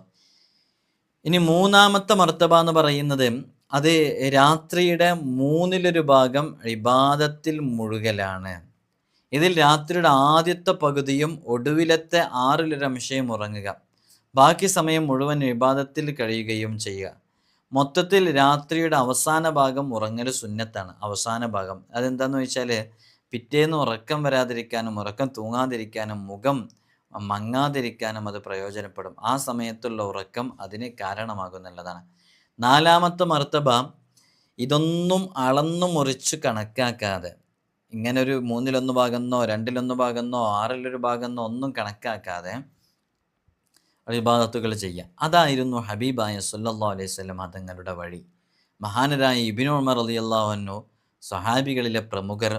ഇനി മൂന്നാമത്തെ മർത്തബ എന്ന് പറയുന്നത് അത് രാത്രിയുടെ 1/3 ഭാഗം ഇബാദത്തിൽ മുഴുകലാണ്. ഇതിൽ രാത്രിയുടെ ആദ്യത്തെ പകുതിയും ഒടുവിലത്തെ 1/6 ഉറങ്ങുക. ബാക്കി സമയം മുഴുവൻ ഇബാദത്തിൽ കഴിയുകയും ചെയ്യുക. മൊത്തത്തിൽ രാത്രിയുടെ അവസാന ഭാഗം ഉറങ്ങൽ സുന്നത്താണ്. അവസാന ഭാഗം അതെന്താണെന്ന് വെച്ചാൽ പിറ്റേന്ന് ഉറക്കം വരാതിരിക്കാനും ഉറക്കം തൂങ്ങാതിരിക്കാനും മുഖം മങ്ങാതിരിക്കാനും അത് പ്രയോജനപ്പെടും. ആ സമയത്തുള്ള ഉറക്കം അതിന് കാരണമാകുന്നുള്ളതാണ്. നാലാമത്തെ മർത്തബ ഇതൊന്നും അളന്നു മുറിച്ച് കണക്കാക്കാതെ, ഇങ്ങനെ ഒരു 1/3 ഭാഗമെന്നോ 2/1 ഭാഗമെന്നോ 6/1 ഭാഗമെന്നോ ഒന്നും കണക്കാക്കാതെ ഇബാദത്തുകൾ ചെയ്യുക. അതായിരുന്നു ഹബീബായ സല്ലല്ലാഹു അലൈഹി വസല്ലം തങ്ങളുടെ വഴി. മഹാനരായ ഇബ്നു ഉമർ റളിയല്ലാഹു അൻഹു, സ്വഹാബികളിലെ പ്രമുഖർ,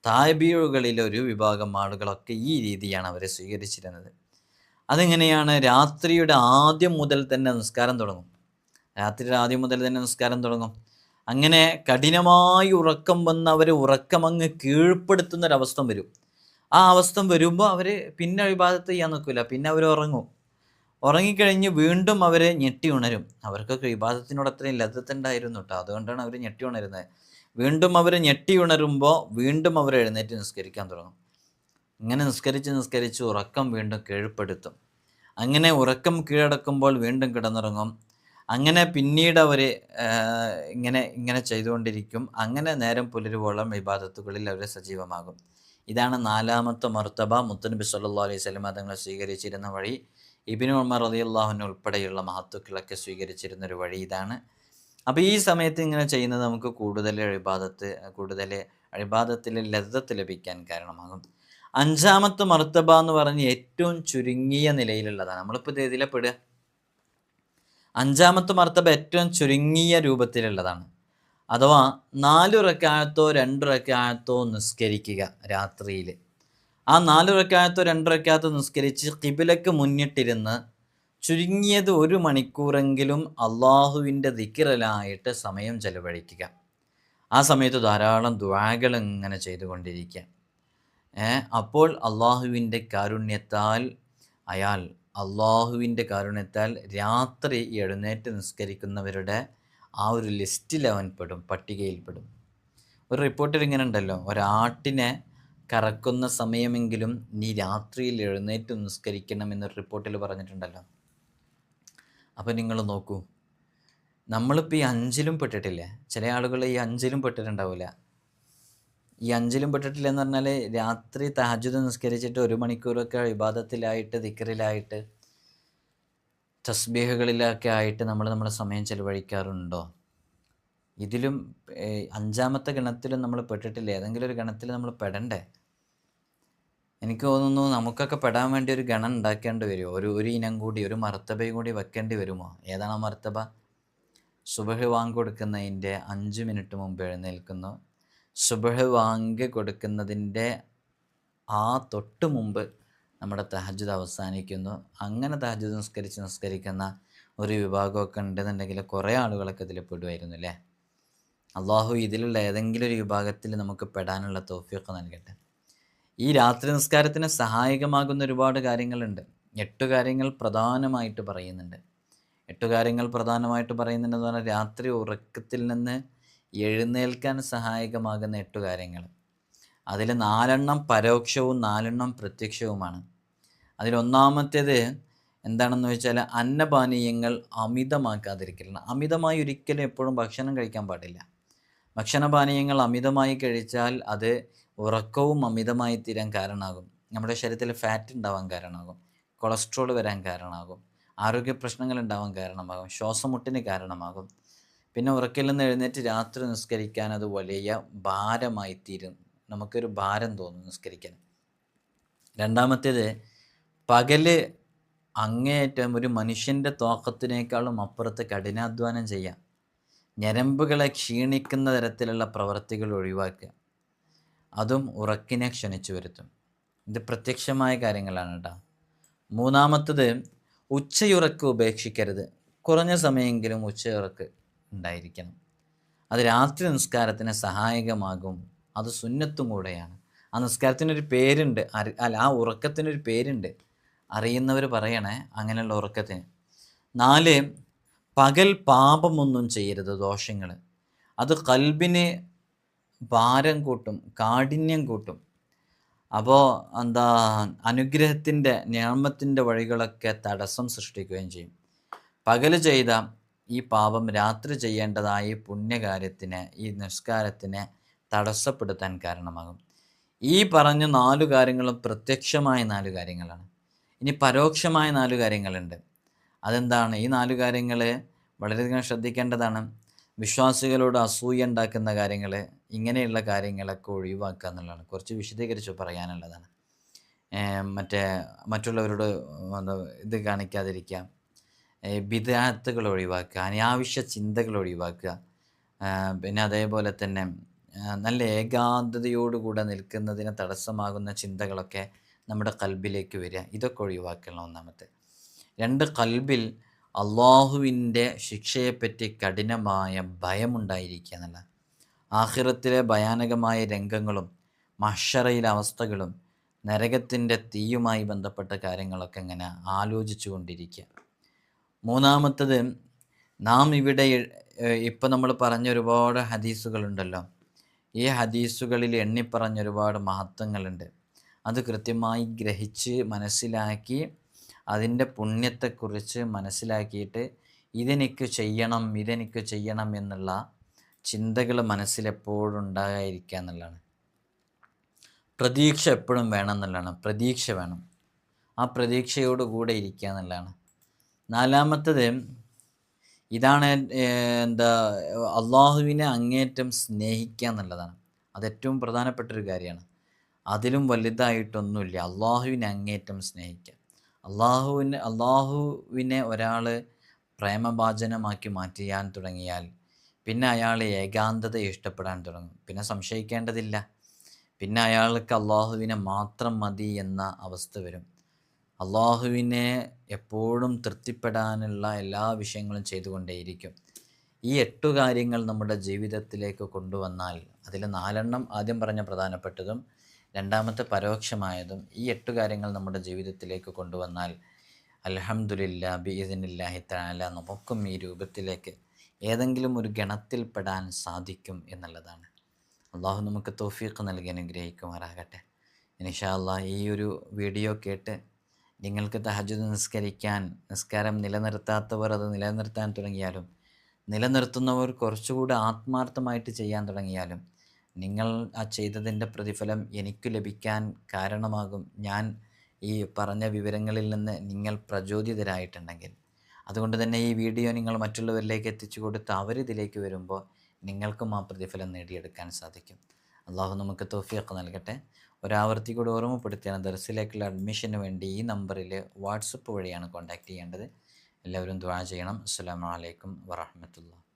താബിഈകളിലെ ഒരു വിഭാഗം ആളുകളൊക്കെ ഈ രീതിയാണ് അവർ സ്വീകരിച്ചിരുന്നത്. അതെങ്ങനെയാണ്? രാത്രിയുടെ ആദ്യം മുതൽ തന്നെ നിസ്കാരം തുടങ്ങും. അങ്ങനെ കഠിനമായി ഉറക്കം വന്ന് അവർ ഉറക്കമങ്ങ് കീഴ്പ്പെടുത്തുന്നൊരവസ്ഥ വരും. ആ അവസ്ഥ വരുമ്പോൾ അവർ പിന്നെ ഇബാദത്ത് ചെയ്യാൻ നിൽക്കില്ല, പിന്നെ അവർ ഉറങ്ങിക്കഴിഞ്ഞ് വീണ്ടും അവർ ഞെട്ടി ഉണരും. അവർക്കൊക്കെ ഇബാദത്തിനോട് അത്രയും ലദ്ദത്തുണ്ടായിരുന്നു കേട്ടോ. അതുകൊണ്ടാണ് അവർ ഞെട്ടി ഉണരുന്നത്. വീണ്ടും അവർ ഞെട്ടി ഉണരുമ്പോൾ വീണ്ടും അവർ എഴുന്നേറ്റ് നിസ്കരിക്കാൻ തുടങ്ങും. ഇങ്ങനെ നിസ്കരിച്ച് ഉറക്കം വീണ്ടും കീഴ്പ്പെടുത്തും. അങ്ങനെ ഉറക്കം കീഴടക്കുമ്പോൾ വീണ്ടും കിടന്നുറങ്ങും. അങ്ങനെ പിന്നീട് അവർ ഇങ്ങനെ ചെയ്തുകൊണ്ടിരിക്കും. അങ്ങനെ നേരം പുലരുവോളം ഇബാദത്തുകളിൽ അവർ സജീവമാകും. ഇതാണ് നാലാമത്തെ മർത്തബ. മുത്തുനബി സല്ലല്ലാഹു അലൈഹി വസല്ലം തങ്ങൾ സ്വീകരിച്ചിരുന്ന വഴി. ഇബ്നു ഉമർ റളിയല്ലാഹു അൻഹു ഉൾപ്പെടെയുള്ള മഹത്തുക്കളൊക്കെ സ്വീകരിച്ചിരുന്നൊരു വഴി ഇതാണ്. അപ്പോൾ ഈ സമയത്ത് ഇങ്ങനെ ചെയ്യുന്നത് നമുക്ക് കൂടുതൽ ഇബാദത്തിൽ ലദ്ദത്ത് ലഭിക്കാൻ കാരണമാകും. അഞ്ചാമത്തെ മർത്തബ എന്ന് പറഞ്ഞ് ഏറ്റവും ചുരുങ്ങിയ നിലയിലുള്ളതാണ്. നമ്മളിപ്പോൾ ഇത് ഇതിലെ പെടുക. അഞ്ചാമത്തെ മർത്തബ ഏറ്റവും ചുരുങ്ങിയ രൂപത്തിലുള്ളതാണ്. അഥവാ 4 റക്അത്തോ 2 റക്അത്തോ നിസ്കരിക്കുക രാത്രിയിൽ. ആ 4 റക്അത്തോ 2 റക്അത്തോ നിസ്കരിച്ച് ഖിബിലക്ക് മുന്നിട്ടിരുന്ന് ചുരുങ്ങിയത് 1 മണിക്കൂറെങ്കിലും അള്ളാഹുവിൻ്റെ ദിക്റിലായിട്ട് സമയം ചെലവഴിക്കുക. ആ സമയത്ത് ധാരാളം ദുആകൾ ഇങ്ങനെ ചെയ്തുകൊണ്ടിരിക്കുക. അപ്പോൾ അള്ളാഹുവിൻ്റെ കാരുണ്യത്താൽ അയാൾ അള്ളാഹുവിൻ്റെ കാരുണ്യത്താൽ രാത്രി എഴുന്നേറ്റ് നിസ്കരിക്കുന്നവരുടെ ആ ഒരു ലിസ്റ്റിൽ അവൻ പെടും, പട്ടികയിൽപ്പെടും. ഒരു റിപ്പോർട്ടിൽ ഇങ്ങനെ ഉണ്ടല്ലോ, ഒരാട്ടിനെ കറക്കുന്ന സമയമെങ്കിലും നീ രാത്രിയിൽ എഴുന്നേറ്റ് നിസ്കരിക്കണം എന്നൊരു റിപ്പോർട്ടിൽ പറഞ്ഞിട്ടുണ്ടല്ലോ. അപ്പോൾ നിങ്ങൾ നോക്കൂ, നമ്മളിപ്പോൾ ഈ 5ലും പെട്ടിട്ടില്ലേ? ചില ആളുകൾ ഈ 5ലും പെട്ടിട്ടുണ്ടാവില്ല. ഈ 5ലും പെട്ടിട്ടില്ല എന്ന് പറഞ്ഞാൽ രാത്രി തഹജ്ജുദ് നിസ്കരിച്ചിട്ട് 1 മണിക്കൂറൊക്കെ ഇബാദത്തിലായിട്ട്, ദിക്റിലായിട്ട്, തസ്ബീഹുകളിലൊക്കെ ആയിട്ട് നമ്മുടെ സമയം ചെലവഴിക്കാറുണ്ടോ? ഇതിലും 5ാമത്തെ ഗണത്തിലും നമ്മൾ പെട്ടിട്ടില്ല. ഏതെങ്കിലും ഒരു ഗണത്തിൽ നമ്മൾ പെടണ്ടേ? എനിക്ക് തോന്നുന്നു നമുക്കൊക്കെ പെടാൻ വേണ്ടി ഒരു ഗണം ഉണ്ടാക്കേണ്ടി വരുമോ? ഒരു ഇനം കൂടി, ഒരു മർത്തബയും കൂടി വെക്കേണ്ടി വരുമോ? ഏതാണ് ആ മർത്തബ? സുബഹ് വാങ്ക് കൊടുക്കുന്നതിൻ്റെ 5 മിനിറ്റ് മുമ്പ് എഴുന്നേൽക്കുന്നു. സുബഹ് വാങ്ക് കൊടുക്കുന്നതിൻ്റെ ആ തൊട്ട് മുമ്പ് നമ്മുടെ തഹജ്ജുദ് അവസാനിക്കുന്നു. അങ്ങനെ തഹജ്ജുദ് നിസ്കരിക്കുന്ന ഒരു വിഭാഗമൊക്കെ ഉണ്ടെന്നുണ്ടെങ്കിൽ കുറേ ആളുകളൊക്കെ ഇതിൽ പെടുമായിരുന്നു അല്ലേ? അള്ളാഹു ഇതിലുള്ള ഏതെങ്കിലും ഒരു വിഭാഗത്തിൽ നമുക്ക് പെടാനുള്ള തൗഫീഖ് നൽകട്ടെ. ഈ രാത്രി നിസ്കാരത്തിന് സഹായകമാകുന്ന ഒരുപാട് കാര്യങ്ങളുണ്ട്. 8 കാര്യങ്ങൾ പ്രധാനമായിട്ട് പറയുന്നുണ്ട്. 8 കാര്യങ്ങൾ പ്രധാനമായിട്ട് പറയുന്നുണ്ടെന്ന് പറഞ്ഞാൽ രാത്രി ഉറക്കത്തിൽ നിന്ന് എഴുന്നേൽക്കാൻ സഹായകമാകുന്ന 8 കാര്യങ്ങൾ. അതിൽ 4 പരോക്ഷവും 4 പ്രത്യക്ഷവുമാണ്. അതിലൊന്നാമത്തേത് എന്താണെന്ന് വെച്ചാൽ അന്നപാനീയങ്ങൾ അമിതമാക്കാതിരിക്കലാണ്. അമിതമായി ഒരിക്കലും എപ്പോഴും ഭക്ഷണം കഴിക്കാൻ പാടില്ല. ഭക്ഷണപാനീയങ്ങൾ അമിതമായി കഴിച്ചാൽ അത് ഉറക്കവും അമിതമായി തീരാൻ കാരണമാകും. നമ്മുടെ ശരീരത്തിൽ ഫാറ്റ് ഉണ്ടാവാൻ കാരണമാകും, കൊളസ്ട്രോൾ വരാൻ കാരണമാകും, ആരോഗ്യ പ്രശ്നങ്ങൾ ഉണ്ടാവാൻ കാരണമാകും, ശ്വാസമുട്ടിന് കാരണമാകും. പിന്നെ ഉറക്കിൽ നിന്ന് എഴുന്നേറ്റ് രാത്രി നിസ്കരിക്കാൻ അത് വലിയ ഭാരമായി തീരും. നമുക്കൊരു ഭാരം തോന്നും നിസ്കരിക്കാൻ. രണ്ടാമത്തേത്, പകല് അങ്ങേയറ്റം ഒരു മനുഷ്യൻ്റെ തോക്കത്തിനേക്കാളും അപ്പുറത്ത് കഠിനാധ്വാനം ചെയ്യാം. ഞരമ്പുകളെ ക്ഷീണിക്കുന്ന തരത്തിലുള്ള പ്രവർത്തികൾ ഒഴിവാക്കുക. അതും ഉറക്കിനെ ക്ഷണിച്ചു വരുത്തും. ഇത് പ്രത്യക്ഷമായ കാര്യങ്ങളാണ് കേട്ടോ. മൂന്നാമത്തത്, ഉച്ചയുറക്ക് ഉപേക്ഷിക്കരുത്. കുറഞ്ഞ സമയമെങ്കിലും ഉച്ചയുറക്ക് ഉണ്ടായിരിക്കണം. അത് രാത്രി നിസ്കാരത്തിന് സഹായകമാകും. അത് സുന്നത്തും കൂടെയാണ്. ആ നിസ്കാരത്തിനൊരു പേരുണ്ട്, ആ ഉറക്കത്തിനൊരു പേരുണ്ട്. അറിയുന്നവർ പറയണേ അങ്ങനെയുള്ള ഉറക്കത്തിന്. 4, പകൽ പാപമൊന്നും ചെയ്യരുത്, ദോഷങ്ങൾ. അത് കൽബിന് ഭാരം കൂട്ടും, കാഠിന്യം കൂട്ടും. അപ്പോൾ അനുഗ്രഹത്തിൻ്റെ നിയമത്തിൻ്റെ വഴികളൊക്കെ തടസ്സം സൃഷ്ടിക്കുകയും ചെയ്യും. പകൽ ചെയ്ത ഈ പാപം രാത്രി ചെയ്യേണ്ടതായ പുണ്യകാര്യത്തിന്, ഈ നിസ്കാരത്തിനെ തടസ്സപ്പെടുത്താൻ കാരണമാകും. ഈ പറഞ്ഞ 4 കാര്യങ്ങളും പ്രത്യക്ഷമായ 4 കാര്യങ്ങളാണ്. ഇനി പരോക്ഷമായ 4 കാര്യങ്ങളുണ്ട്. അതെന്താണ്? ഈ 4 കാര്യങ്ങൾ വളരെയധികം ശ്രദ്ധിക്കേണ്ടതാണ്. വിശ്വാസികളോട് അസൂയ ഉണ്ടാക്കുന്ന കാര്യങ്ങൾ, ഇങ്ങനെയുള്ള കാര്യങ്ങളൊക്കെ ഒഴിവാക്കുക എന്നുള്ളതാണ്. കുറച്ച് വിശദീകരിച്ച് പറയാനുള്ളതാണ്. മറ്റുള്ളവരോട് ഇത് കാണിക്കാതിരിക്കുക, ബിദ്അത്തുകൾ ഒഴിവാക്കുക, അനാവശ്യ ചിന്തകൾ ഒഴിവാക്കുക. പിന്നെ അതേപോലെ തന്നെ നല്ല ഏകാന്തതയോടുകൂടെ നിൽക്കുന്നതിന് തടസ്സമാകുന്ന ചിന്തകളൊക്കെ നമ്മുടെ കൽബിലേക്ക് വരിക. ഇതൊക്കെ ഒഴിവാക്കണം. ഒന്നാമത്തെ. 2, കൽബിൽ അള്ളാഹുവിൻ്റെ ശിക്ഷയെപ്പറ്റി കഠിനമായ ഭയമുണ്ടായിരിക്കുക എന്നുള്ള. ആഖിറത്തിലെ ഭയാനകമായ രംഗങ്ങളും മഹ്ശറയിലെ അവസ്ഥകളും നരകത്തിൻ്റെ തീയുമായി ബന്ധപ്പെട്ട കാര്യങ്ങളൊക്കെ ഇങ്ങനെ ആലോചിച്ചു കൊണ്ടിരിക്കുക. മൂന്നാമത്തത്, നാം ഇവിടെ ഇപ്പം നമ്മൾ പറഞ്ഞ ഒരുപാട് ഹദീസുകളുണ്ടല്ലോ. ഈ ഹദീസുകളിൽ എണ്ണിപ്പറഞ്ഞ ഒരുപാട് മഹത്വങ്ങളുണ്ട്. അത് കൃത്യമായി ഗ്രഹിച്ച് മനസ്സിലാക്കി അതിൻ്റെ പുണ്യത്തെക്കുറിച്ച് മനസ്സിലാക്കിയിട്ട് ഇതെനിക്ക് ചെയ്യണം എന്നുള്ള ചിന്തകൾ മനസ്സിലെപ്പോഴും ഉണ്ടാകാതിരിക്കുക എന്നുള്ളതാണ്. പ്രതീക്ഷ എപ്പോഴും വേണം എന്നുള്ളതാണ്. പ്രതീക്ഷ വേണം. ആ പ്രതീക്ഷയോടുകൂടെ ഇരിക്കുക എന്നുള്ളതാണ്. 4, ഇതാണ് അള്ളാഹുവിനെ അങ്ങേറ്റം സ്നേഹിക്കുക എന്നുള്ളതാണ്. അതേറ്റവും പ്രധാനപ്പെട്ടൊരു കാര്യമാണ്. അതിലും വലുതായിട്ടൊന്നുമില്ല. അള്ളാഹുവിനെ അങ്ങേറ്റം സ്നേഹിക്കുക. അള്ളാഹുവിനെ ഒരാൾ പ്രേമഭാജനമാക്കി മാറ്റിയാൻ തുടങ്ങിയാൽ പിന്നെ അയാൾ ഏകാന്തതയെ ഇഷ്ടപ്പെടാൻ തുടങ്ങും. പിന്നെ സംശയിക്കേണ്ടതില്ല. പിന്നെ അയാൾക്ക് അള്ളാഹുവിനെ മാത്രം മതി എന്ന അവസ്ഥ വരും. അള്ളാഹുവിനെ എപ്പോഴും തൃപ്തിപ്പെടാനുള്ള എല്ലാ വിഷയങ്ങളും ചെയ്തുകൊണ്ടേയിരിക്കും. ഈ 8 കാര്യങ്ങൾ നമ്മുടെ ജീവിതത്തിലേക്ക് കൊണ്ടുവന്നാൽ അതിൽ 4 ആദ്യം പറഞ്ഞ പ്രധാനപ്പെട്ടതും രണ്ടാമത്തെ പരോക്ഷമായതും. ഈ 8 കാര്യങ്ങൾ നമ്മുടെ ജീവിതത്തിലേക്ക് കൊണ്ടുവന്നാൽ അൽഹംദുലില്ലാ ബിഇദ്നില്ലാഹി തആല നമുക്കും ഈ രൂപത്തിലേക്ക് ഏതെങ്കിലും ഒരു ഗണത്തിൽപ്പെടാൻ സാധിക്കും എന്നുള്ളതാണ്. അള്ളാഹു നമുക്ക് തൗഫീഖ് നൽകി അനുഗ്രഹിക്കുമാറാകട്ടെ. ഇൻഷാ അല്ലാഹ് ഈ ഒരു വീഡിയോ കേട്ട് നിങ്ങൾക്ക് തഹജ്ജുദ് നിസ്കാരം നിലനിർത്താത്തവർ അത് നിലനിർത്താൻ തുടങ്ങിയാലും, നിലനിർത്തുന്നവർ കുറച്ചുകൂടി ആത്മാർത്ഥമായിട്ട് ചെയ്യാൻ തുടങ്ങിയാലും, നിങ്ങൾ ആ ചെയ്തതിൻ്റെ പ്രതിഫലം എനിക്ക് ലഭിക്കാൻ കാരണമാകും ഞാൻ ഈ പറഞ്ഞ വിവരങ്ങളിൽ നിന്ന് നിങ്ങൾ പ്രചോദിതരായിട്ടുണ്ടെങ്കിൽ. അതുകൊണ്ട് തന്നെ ഈ വീഡിയോ നിങ്ങൾ മറ്റുള്ളവരിലേക്ക് എത്തിച്ചു കൊടുത്ത് അവരിതിലേക്ക് വരുമ്പോൾ നിങ്ങൾക്കും ആ പ്രതിഫലം നേടിയെടുക്കാൻ സാധിക്കും. അള്ളാഹു നമുക്ക് തൗഫീഖ് നൽകട്ടെ. ഒരാവർത്തി കൂടി ഓർമ്മപ്പെടുത്തിയാണ്, ദർസിലേക്കുള്ള അഡ്മിഷന് വേണ്ടി ഈ നമ്പറിൽ വാട്സപ്പ് വഴിയാണ് കോൺടാക്റ്റ് ചെയ്യേണ്ടത്. എല്ലാവരും ദുആ ചെയ്യണം. അസ്സലാമു അലൈക്കും വറഹ്മത്തുള്ളാഹി.